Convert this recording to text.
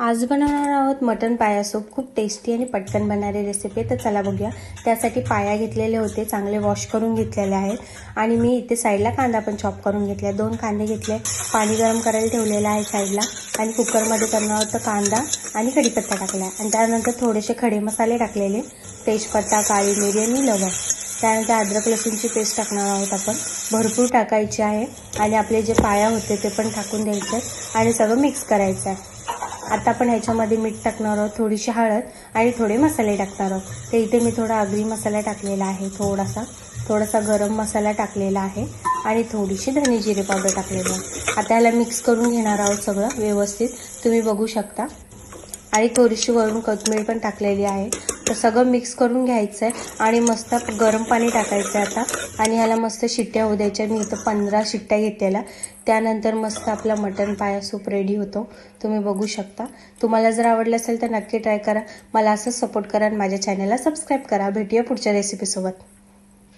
आज बनवणार आहोत मटन पाया सूप। खूप टेस्टी आणि पटकन बनणारी रेसिपी। तर चला बघूया। त्यासाठी पाया घेतलेले होते, चांगले वॉश करून घेतलेले आहेत आणि मी इथे साईडला कांदा पण चॉप करून घेतला। 2 कांदे घेतले, पाणी गरम करायला ठेवलेलं आहे साईडला आणि कुकरमध्ये करणार आहोत कांदा आणि कढीपत्ता टाकला आणि त्यानंतर थोडेसे खडे मसाले टाकलेले, तेजपत्ता, काळी मिरी आणि लवंग। त्यानंतर अद्रक लसूणची पेस्ट टाकणार आहोत आपण, भरपूर टाकायची आहे आणि आपले जे पाया होते ते पण टाकून द्यायचे आणि सगळं मिक्स करायचं आहे। आता आपण ह्याच्यामध्ये मीठ टाकणार आहोत, थोडीशी हळद आणि थोडे मसाले टाकणार आहोत। तर इथे मी थोडा आगरी मसाला टाकलेला आहे, थोडासा गरम मसाला टाकलेला आहे आणि थोडीशी धने जिरे पावडर टाकलेली आहे। आता याला मिक्स करून घेणार आहोत सगळं व्यवस्थित, तुम्ही बघू शकता। आणि थोडीशी वरून कोथिंबीर पण टाकलेली आहे। तर सगळं मिक्स करून घ्यायचं आहे आणि मस्त गरम पाणी टाकायचं आहे आता आणि ह्याला मस्त शिट्ट्या होऊ द्यायच्या। मी इथं 15 शिट्ट्या घेतलेल्या, त्यानंतर मस्त आपला मटन पाया सूप रेडी होतो, तुम्ही बघू शकता। तुम्हाला जर आवडलं असेल तर नक्की ट्राय करा, मला असंच सपोर्ट करा आणि माझ्या चॅनलला सबस्क्राईब करा। भेटूया पुढच्या रेसिपीसोबत।